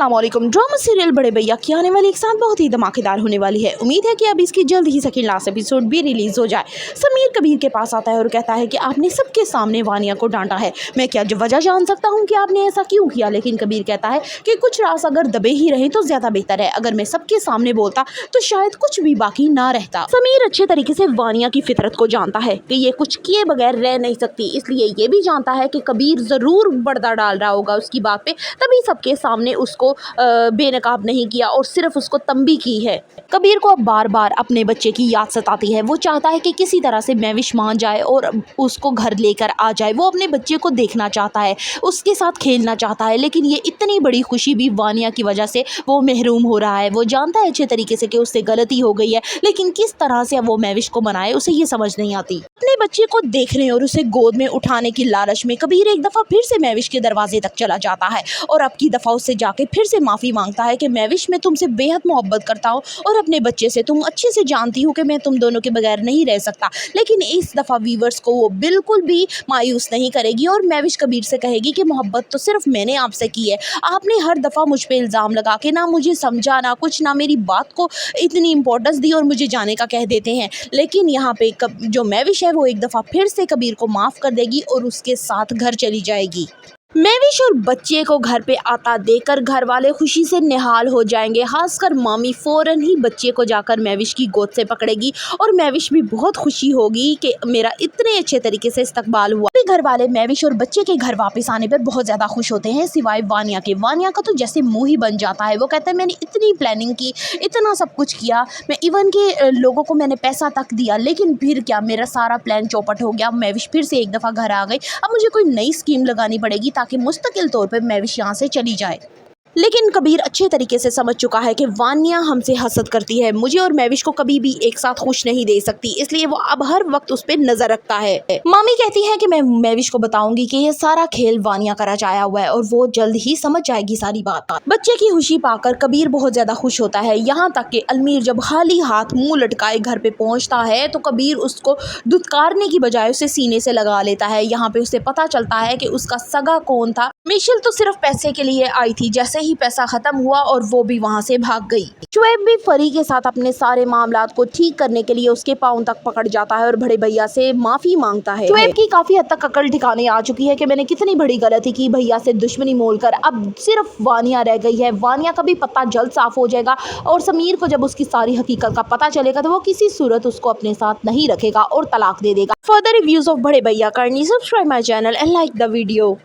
अस्सलामुअलैकुम। Drama serial बड़े भैया की आने वाली एक साथ बहुत ही धमाकेदार होने वाली है। उम्मीद है कि अब इसकी जल्द ही सेकंड लास्ट एपिसोड भी रिलीज हो जाए। समीर कबीर के पास आता है और कहता है कि आपने सबके सामने वानिया को डांटा है, मैं क्या वजह जान सकता हूँ कि आपने ऐसा क्यों किया। लेकिन कबीर कहता है कि कुछ राज अगर दबे ही रहे तो ज्यादा बेहतर है, अगर मैं सबके सामने बोलता तो शायद कुछ भी बाकी ना रहता। समीर अच्छे तरीके से वानिया की फितरत को जानता है कि ये कुछ किए बगैर रह नहीं सकती, इसलिए ये भी जानता है कि कबीर जरूर पर्दा डाल रहा होगा उसकी बात पे, तभी सबके सामने उसको बेनकाब नहीं किया और सिर्फ उसको तंबी की है। कबीर को अब बार बार अपने बच्चे की याद सताती है। वो चाहता है कि किसी तरह से महविश मान जाए और उसको घर लेकर आ जाए। वो अपने बच्चे को देखना चाहता है, उसके साथ खेलना चाहता है, लेकिन ये इतनी बड़ी खुशी भी वानिया की वजह से वो महरूम हो रहा है। वो जानता है अच्छे तरीके से कि उससे गलती हो गई है, लेकिन किस तरह से वो महविश को मनाए उसे ये समझ नहीं आती। अपने बच्चे को देखने और उसे गोद में उठाने की लालच में कबीर एक दफा फिर से महविश के दरवाजे तक चला जाता है और अब की दफा उससे जाके फिर से माफी मांगता है कि महविश मैं तुमसे बेहद मोहब्बत करता हूँ और अपने बच्चे से तुम अच्छे से जानती हो कि मैं तुम दोनों के बगैर नहीं रह सकता। लेकिन इस दफा व्यूवर्स को वो बिल्कुल भी मायूस नहीं करेगी और महविश कबीर से कहेगी कि मोहब्बत तो सिर्फ मैंने आपसे की है, आपने हर दफा मुझ पे इल्जाम लगा के ना मुझे समझा ना कुछ, ना मेरी बात को इतनी इंपॉर्टेंस दी और मुझे जाने का कह देते हैं। लेकिन यहाँ पे जो महविश है वो एक दफा फिर से कबीर को माफ कर देगी और उसके साथ घर चली जाएगी। महविश और बच्चे को घर पे आता देखकर घर वाले खुशी से निहाल हो जाएंगे। खासकर मामी फौरन ही बच्चे को जाकर महविश की गोद से पकड़ेगी और महविश भी बहुत खुशी होगी कि मेरा इतने अच्छे तरीके से इस्तकबाल हुआ। घर वाले महविश और बच्चे के घर वापस आने पर बहुत ज्यादा खुश होते हैं, सिवाय वानिया के। वानिया का तो जैसे मुंह ही बन जाता है। वो कहता है मैंने इतनी प्लानिंग की, इतना सब कुछ किया, मैं इवन के लोगों को मैंने पैसा तक दिया, लेकिन फिर क्या, मेरा सारा प्लान चौपट हो गया। महविश फिर से एक दफा घर आ गई। अब मुझे कोई नई स्कीम लगानी पड़ेगी ताकि मुस्तकिल तौर पर महविश यहाँ से चली जाए। लेकिन कबीर अच्छे तरीके से समझ चुका है कि वानिया हमसे हसद करती है, मुझे और महविश को कभी भी एक साथ खुश नहीं दे सकती, इसलिए वो अब हर वक्त उस पर नजर रखता है। मामी कहती है कि मैं महविश को बताऊंगी कि ये सारा खेल वानिया का रचाया हुआ है और वो जल्द ही समझ जाएगी सारी बात। बच्चे की खुशी पाकर कबीर बहुत ज्यादा खुश होता है, यहाँ तक कि अलमीर जब खाली हाथ मुंह लटकाए घर पे पहुंचता है तो कबीर उसको दुत्कारने की बजाय उसे सीने से लगा लेता है। यहाँ पे उसे पता चलता है कि उसका सगा कौन था। मिशेल तो सिर्फ पैसे के लिए आई थी, जैसे ही पैसा खत्म हुआ और वो भी वहां से भाग गई। शुएब भी फरी के साथ अपने सारे मामलात को ठीक करने के लिए उसके पांव तक पकड़ जाता है और बड़े भैया से माफी मांगता है। शुएब की काफी हद तक अकल ठिकाने आ चुकी है कि मैंने कितनी बड़ी गलती की, भैया से दुश्मनी मोलकर। अब सिर्फ वानिया रह गई है। वानिया का भी पत्ता जल्द साफ हो जाएगा और समीर को जब उसकी सारी हकीकत का पता चलेगा तो वो किसी सूरत उसको अपने साथ नहीं रखेगा और तलाक दे देगा। फर्दर रिव्यूज ऑफ बड़े भैया करनी, subscribe my channel and like the video.